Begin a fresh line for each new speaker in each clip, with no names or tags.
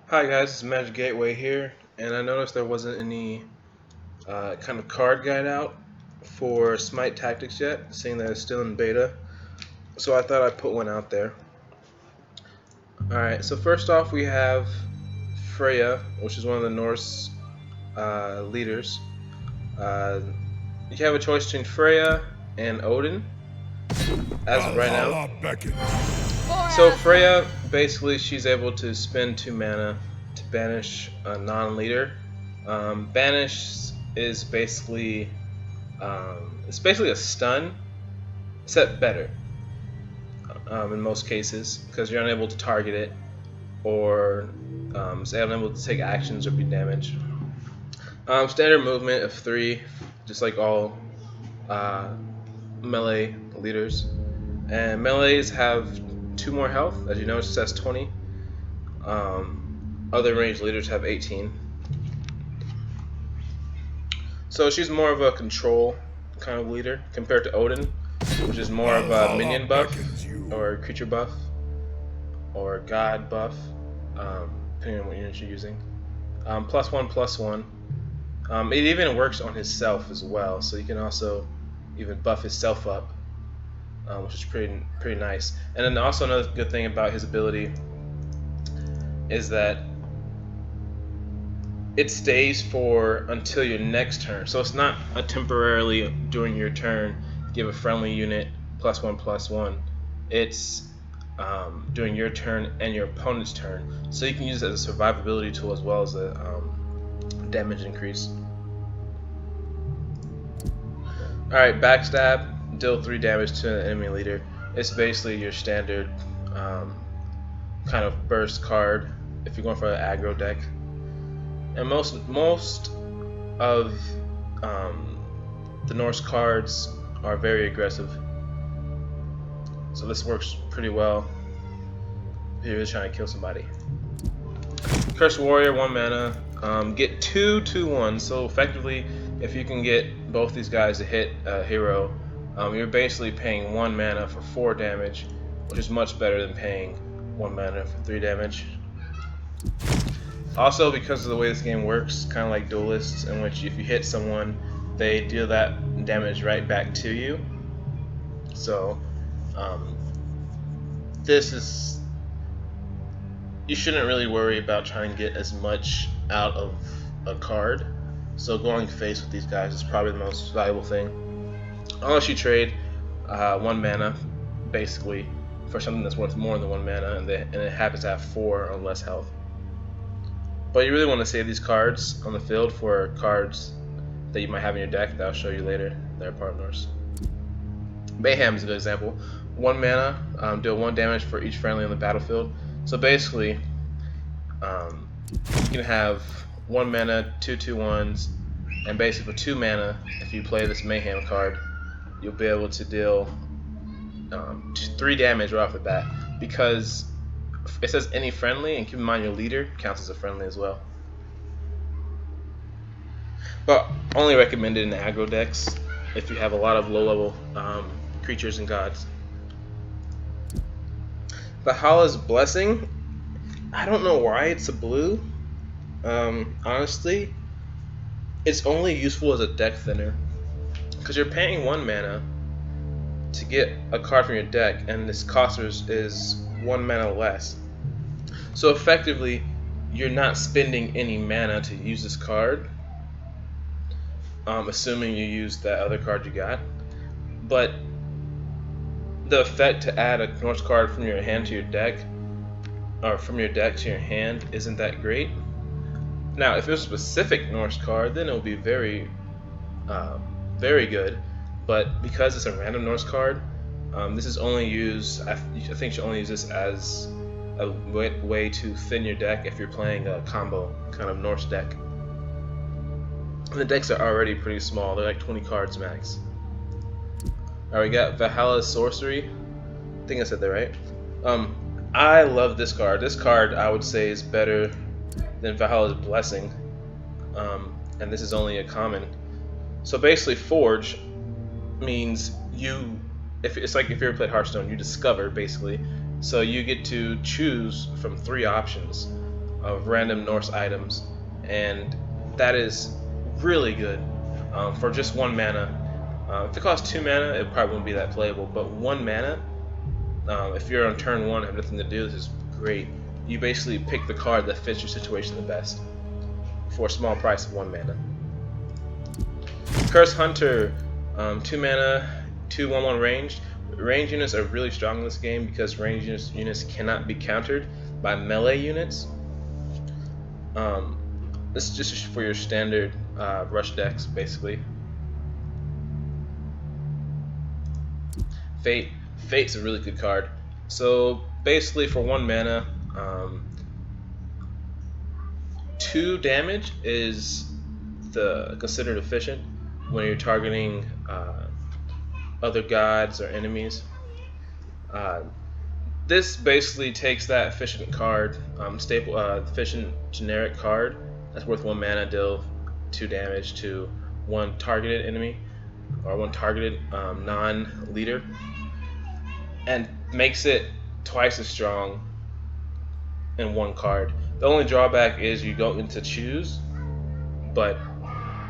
Hi guys, it's Magic Gateway here, and I noticed there wasn't any kind of card guide out for Smite Tactics yet, seeing that it's still in beta. So I thought I'd put one out there. Alright, so first off we have Freya, which is one of the Norse leaders. You have a choice between Freya and Odin, as of right now. So Freya, basically, she's able to spend 2 mana to banish a non-leader. Banish is basically it's basically a stun, except better in most cases because you're unable to target it or it's unable to take actions or be damaged. Standard movement of 3, just like all melee leaders, and melees have 2 more health. As you know, it says 20. Other ranged leaders have 18. So she's more of a control kind of leader compared to Odin, which is more of a minion buff or creature buff or god buff, depending on what unit you're using. +1/+1. It even works on his self as well, so you can also even buff his self up, which is pretty nice. And then also another good thing about his ability is that it stays for until your next turn. So it's not a temporarily during your turn give a friendly unit +1/+1. It's during your turn and your opponent's turn. So you can use it as a survivability tool as well as a damage increase. Alright, backstab, deal 3 damage to an enemy leader. It's basically your standard kind of burst card if you're going for an aggro deck. And most of the Norse cards are very aggressive, so this works pretty well if you're really trying to kill somebody. Cursed Warrior, 1 mana, get 2/2/1. So effectively, if you can get both these guys to hit a hero, you're basically paying 1 mana for 4 damage, which is much better than paying 1 mana for 3 damage. Also, because of the way this game works, kind of like Duelists, in which if you hit someone, they deal that damage right back to you. So, this is... you shouldn't really worry about trying to get as much out of a card. So going face with these guys is probably the most valuable thing. Unless you trade 1 mana, basically, for something that's worth more than 1 mana, and it happens to have 4 or less health. But you really want to save these cards on the field for cards that you might have in your deck that I'll show you later. They're part of Norse. Mayhem is a good example. 1 mana, deal 1 damage for each friendly on the battlefield. So basically, you can have 1 mana, 2/2/1s, and basically for 2 mana, if you play this Mayhem card, you'll be able to deal 3 damage right off the bat, because it says any friendly, and keep in mind your leader counts as a friendly as well. But only recommended in aggro decks if you have a lot of low-level creatures and gods. Valhalla's Blessing, I don't know why it's a blue. Honestly, it's only useful as a deck thinner, because you're paying 1 mana to get a card from your deck, and this cost is 1 mana less. So effectively, you're not spending any mana to use this card, assuming you use that other card you got. But the effect to add a Norse card from your hand to your deck, or from your deck to your hand, isn't that great. Now, if it was a specific Norse card, then it would be very, very good. But because it's a random Norse card, this is only used, I think you only use this as a way to thin your deck if you're playing a combo kind of Norse deck. And the decks are already pretty small, they're like 20 cards max. Alright, we got Valhalla's Sorcery. I think I said that right. I love this card. This card, I would say, is better than Valhalla's Blessing. And this is only a common. So basically, Forge means it's like if you ever played Hearthstone, you discover basically. So you get to choose from 3 options. of random Norse items, and that is really good for just 1 mana. If it costs 2 mana, it probably wouldn't be that playable, but 1 mana, if you're on turn 1 and have nothing to do, this is great. You basically pick the card that fits your situation the best for a small price of 1 mana. Curse Hunter, 2 mana, 2/1/1 ranged. Ranged units are really strong in this game because ranged units cannot be countered by melee units. This is just for your standard rush decks, basically. Fate's a really good card. So basically, for 1 mana, 2 damage is considered efficient when you're targeting other gods or enemies. This basically takes that efficient card, efficient generic card that's worth 1 mana, deal 2 damage to 1 targeted enemy or 1 targeted non-leader, and makes it twice as strong in 1 card. The only drawback is you don't get to choose, but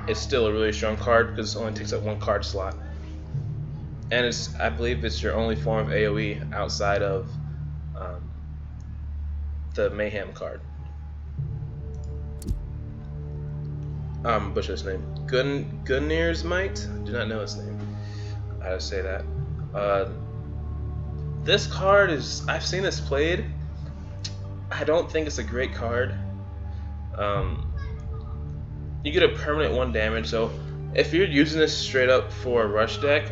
it's still a really strong card because it only takes up 1 card slot. And I believe it's your only form of AoE outside of the Mayhem card. Butcher his name. Gunnir's Might? Do not know his name. How to say that. This card I've seen this played. I don't think it's a great card. You get a permanent 1 damage, so if you're using this straight up for a rush deck,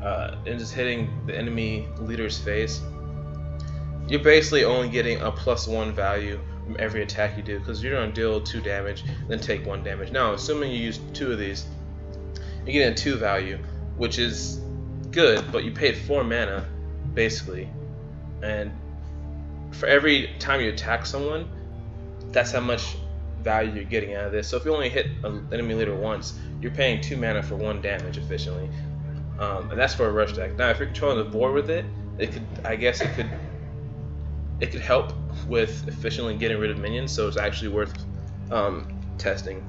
and just hitting the enemy leader's face, you're basically only getting a +1 value from every attack you do, because you're going to deal 2 damage, then take 1 damage. Now, assuming you use 2 of these, you're getting a 2 value, which is good, but you paid 4 mana, basically, and for every time you attack someone, that's how much value you're getting out of this. So if you only hit an enemy leader once, you're paying 2 mana for 1 damage efficiently. And that's for a rush deck. Now, if you're controlling the board with it, I guess it could help with efficiently getting rid of minions. So it's actually worth testing.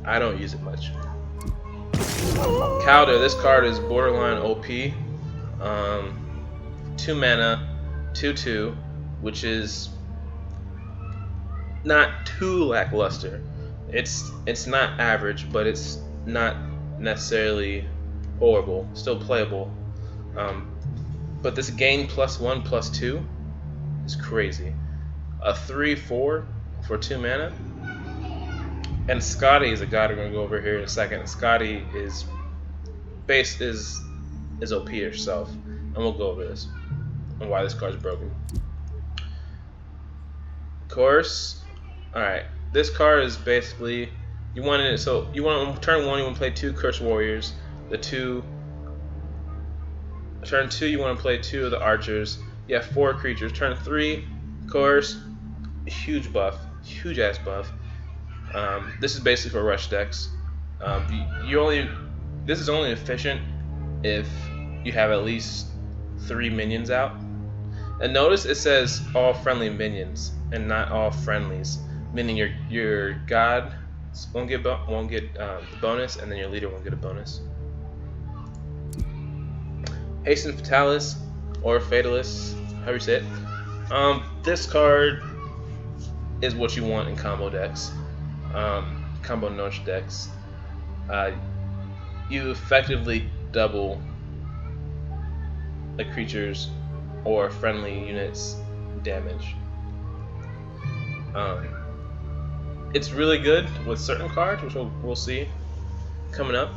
I don't use it much. Calder, this card is borderline OP. 2 mana, 2/2, which is not too lackluster. It's not average, but it's not necessarily horrible. Still playable. But this gain +1/+2 is crazy. A 3/4 for 2 mana. And Scotty is a guy we're gonna go over here in a second. Scotty is OP herself, and we'll go over this and why this card's broken. Of course, all right. This card is basically you want turn 1 you want to play 2 Curse Warriors. Turn 2 you want to play 2 of the Archers. You have 4 creatures. Turn 3, of course, huge ass buff. This is basically for rush decks. This is only efficient if you have at least 3 minions out. And notice it says all friendly minions and not all friendlies, meaning your god won't get the bonus, and then your leader won't get a bonus. Hasten Fatalis or Fatalist, however you say it. This card is what you want in combo decks, combo Norse decks. You effectively double a creature's or friendly units' damage. It's really good with certain cards, which we'll see coming up.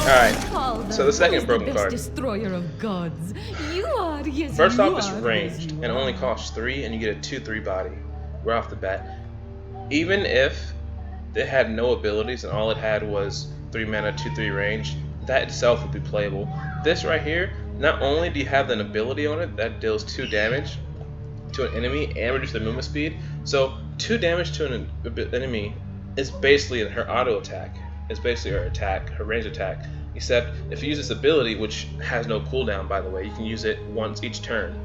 Alright, so the second broken card.
Destroyer of gods. You are, yes,
First
you
off, it's
are,
ranged,
yes, you
and
are.
only costs 3, and you get a 2/3 body right off the bat. Even if it had no abilities and all it had was 3 mana, 2/3 range, that itself would be playable. This right here, not only do you have an ability on it that deals 2 damage to an enemy and reduces their movement speed, so 2 damage to an enemy is basically her auto attack. is basically her attack, her range attack. Except if you use this ability, which has no cooldown by the way, you can use it once each turn.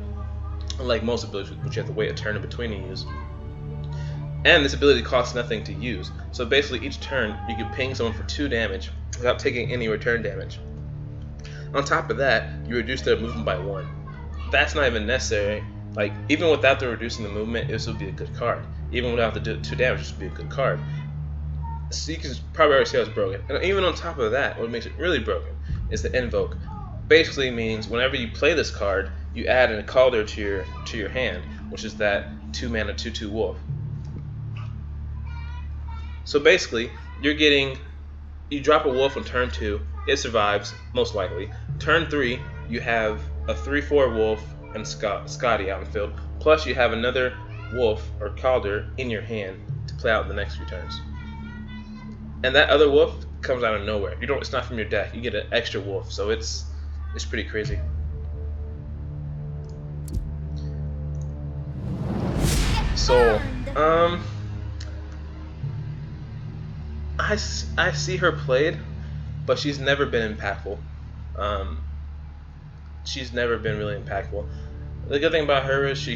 Unlike most abilities, which you have to wait a turn in between to use. And this ability costs nothing to use. So basically each turn you can ping someone for 2 damage without taking any return damage. On top of that, you reduce their movement by 1. That's not even necessary. Like, even without the reducing the movement, this would be a good card. Even without the 2 damage, this would be a good card. So you can probably already see how it's broken. And even on top of that, what makes it really broken is the invoke. Basically means whenever you play this card, you add a Calder to your hand, which is that 2 mana 2/2 wolf. So basically, you drop a wolf on turn 2, it survives, most likely. Turn 3, you have a 3/4 wolf and Scotty out in the field, plus you have another wolf or Calder in your hand to play out in the next few turns. And that other wolf comes out of nowhere. It's not from your deck. You get an extra wolf, so it's pretty crazy. So, I see her played, but she's never been impactful. She's never been really impactful. The good thing about her is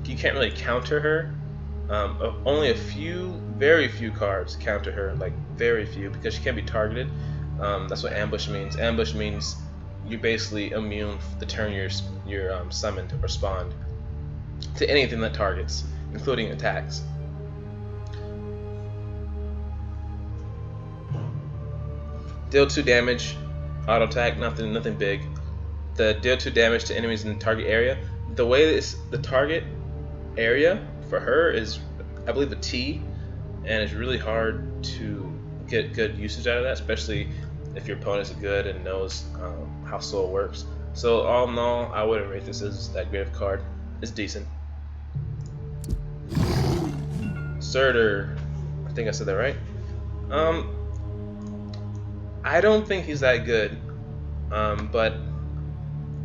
you can't really counter her. Only very few cards counter her, like very few, because she can't be targeted. That's what ambush means. Ambush means you're basically immune the turn you're summoned or spawned to anything that targets, including attacks. Deal 2 damage, auto attack, nothing big. The deal 2 damage to enemies in the target area. The way the target area for her is, I believe, a T, and it's really hard to get good usage out of that, especially if your opponent is good and knows how slow it works. So all in all, I wouldn't rate this as that great of a card. It's decent. Surtur, I think I said that right. I don't think he's that good, but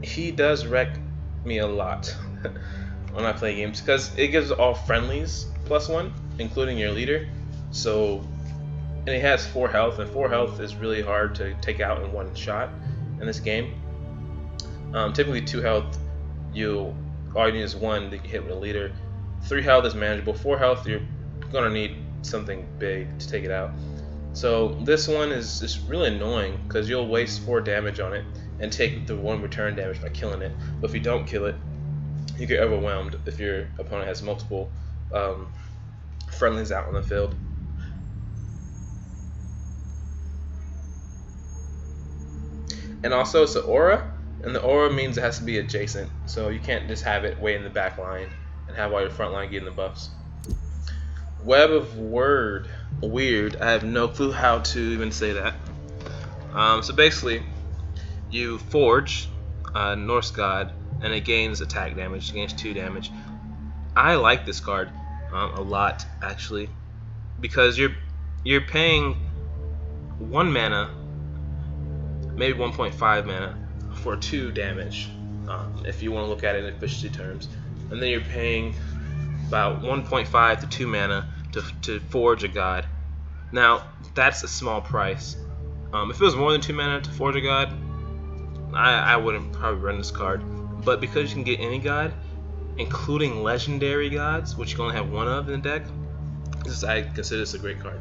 he does wreck me a lot when I play games because it gives all friendlies +1, including your leader. So, and he has 4 health, and 4 health is really hard to take out in one shot in this game. Typically 2 health, all you need is 1 to hit with a leader. 3 health is manageable. 4 health, you're gonna need something big to take it out. So this one is just really annoying because you'll waste 4 damage on it and take the 1 return damage by killing it. But if you don't kill it, you get overwhelmed if your opponent has multiple friendlies out on the field. And also it's an aura, and the aura means it has to be adjacent. So you can't just have it way in the back line and have all your front line getting the buffs. Web of Weird. I have no clue how to even say that. So basically, you forge a Norse god, and it gains attack damage. It gains 2 damage. I like this card a lot, actually, because you're paying 1 mana, maybe 1.5 mana for 2 damage, if you want to look at it in efficiency terms, and then you're paying about 1.5 to 2 mana to forge a god. Now that's a small price. If it was more than 2 mana to forge a god, I wouldn't probably run this card. But because you can get any god, including legendary gods, which you can only have 1 of in the deck, I consider this a great card.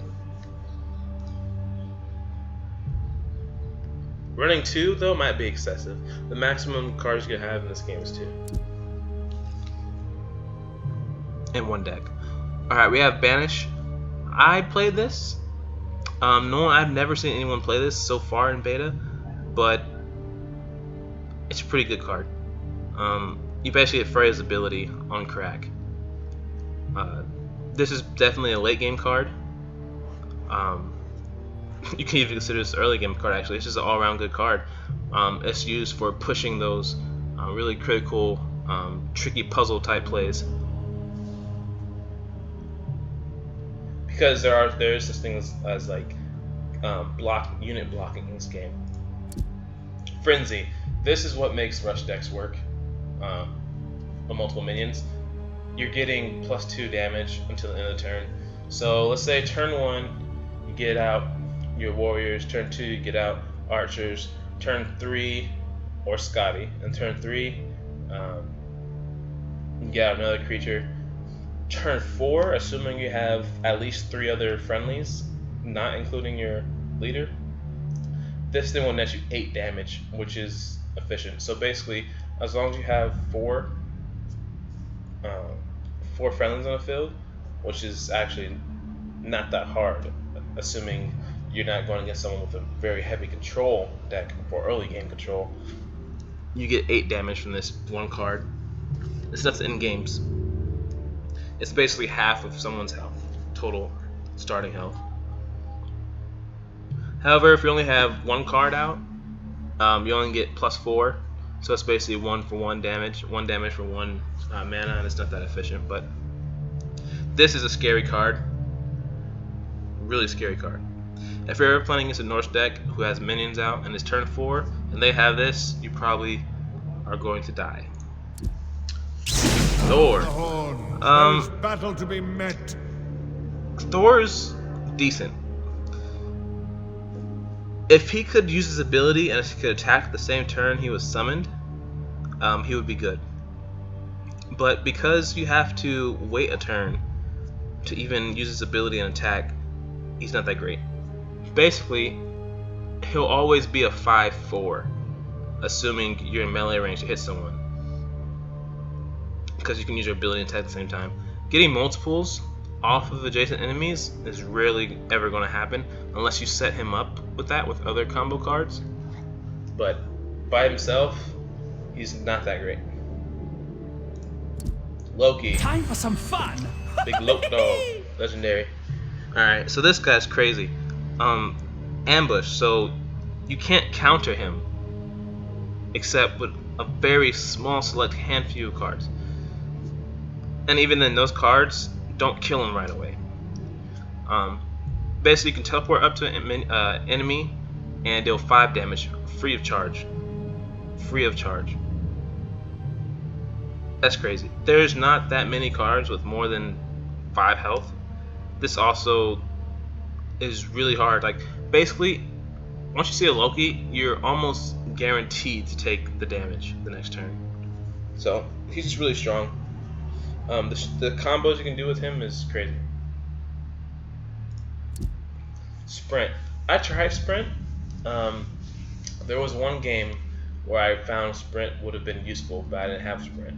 Running 2 though might be excessive. The maximum cards you can have in this game is 2. In one deck. Alright, we have Banish. I played this. I've never seen anyone play this so far in beta, but it's a pretty good card. You basically get Freya's ability on crack. This is definitely a late game card. You can even consider this an early game card actually. It's just an all around good card. It's used for pushing those really critical, tricky puzzle type plays. Because there's this thing as like unit blocking in this game. Frenzy. This is what makes rush decks work on multiple minions. You're getting +2 damage until the end of the turn. So let's say turn 1, you get out your warriors. Turn 2, you get out archers. Turn 3, or Scotty. And turn 3, you get out another creature. Turn 4, assuming you have at least 3 other friendlies, not including your leader, this thing will net you 8 damage, which is efficient. So basically, as long as you have 4 friendlies on the field, which is actually not that hard, assuming you're not going against someone with a very heavy control deck for early game control, you get 8 damage from this one card. This stuff's in games. It's basically half of someone's health, total starting health. However, if you only have one card out, you only get +4, so it's basically 1 for 1 damage, 1 damage for 1 mana, and it's not that efficient. But this is a scary card, really scary card. If you're ever playing against a Norse deck who has minions out and it's turn 4 and they have this, you probably are going to die. Thor.
There is battle to be met.
Thor's decent. If he could use his ability and if he could attack the same turn he was summoned, he would be good. But because you have to wait a turn to even use his ability and attack, he's not that great. Basically, he'll always be a 5/4, assuming you're in melee range to hit someone, because you can use your ability and attack at the same time. Getting multiples off of adjacent enemies is rarely ever going to happen unless you set him up with that with other combo cards. But by himself, he's not that great. Loki.
Time for some fun.
Big Loke dog. Legendary. Alright, so this guy's crazy. Ambush, so you can't counter him except with a very small select handful of cards. And even then, those cards don't kill him right away. Basically, you can teleport up to an enemy and deal 5 damage free of charge. Free of charge. That's crazy. There's not that many cards with more than 5 health. This also is really hard. Like, basically, once you see a Loki, you're almost guaranteed to take the damage the next turn. So he's just really strong. The combos you can do with him is crazy. Sprint. I tried Sprint. There was one game where I found Sprint would have been useful, but I didn't have Sprint.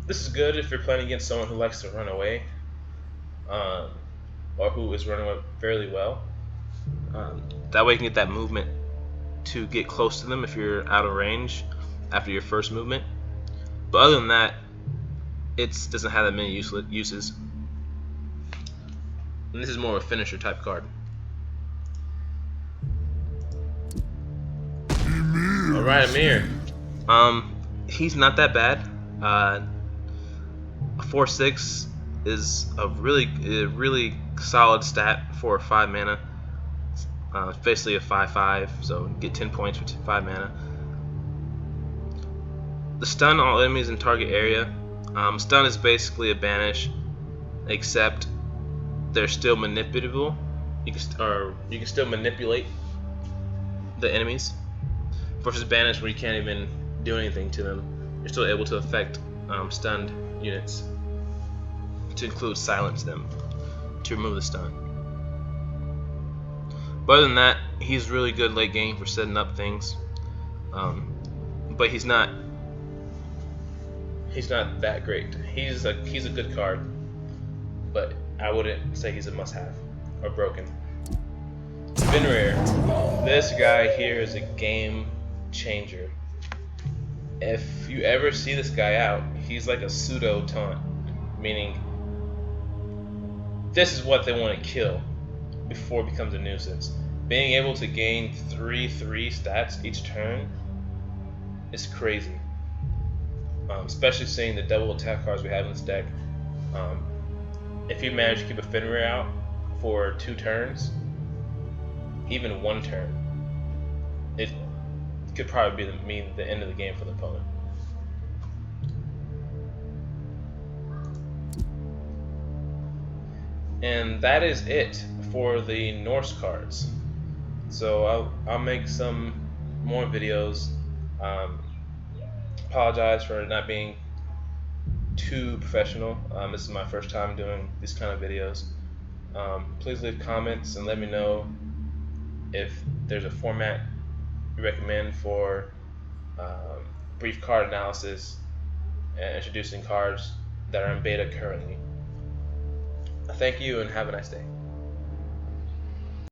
This is good if you're playing against someone who likes to run away, or who is running away fairly well. That way you can get that movement to get close to them if you're out of range after your first movement. But other than that, it doesn't have that many uses. And this is more of a finisher type card. Alright, Amir. He's not that bad. A 4/6 is a really solid stat for 5 mana. It's basically a 5/5, so get 10 points for 5 mana. The stun all enemies in target area. Stun is basically a banish, except they're still manipulable. You can still manipulate the enemies. Versus banish, where you can't even do anything to them. You're still able to affect stunned units, to include silence them, to remove the stun. But other than that, he's really good late game for setting up things. But he's not that great. He's a good card, but I wouldn't say he's a must-have or broken. Fenrir. This guy here is a game changer. If you ever see this guy out, he's like a pseudo taunt, meaning this is what they want to kill before it becomes a nuisance. Being able to gain 3/3 stats each turn is crazy. Especially seeing the double attack cards we have in this deck. If you manage to keep a Fenrir out for 2 turns, even 1 turn, it could probably mean the end of the game for the opponent. And that is it for the Norse cards. So I'll make some more videos. Apologize for not being too professional. This is my first time doing these kind of videos. Please leave comments and let me know if there's a format you recommend for brief card analysis and introducing cards that are in beta currently. Thank you and have a nice day.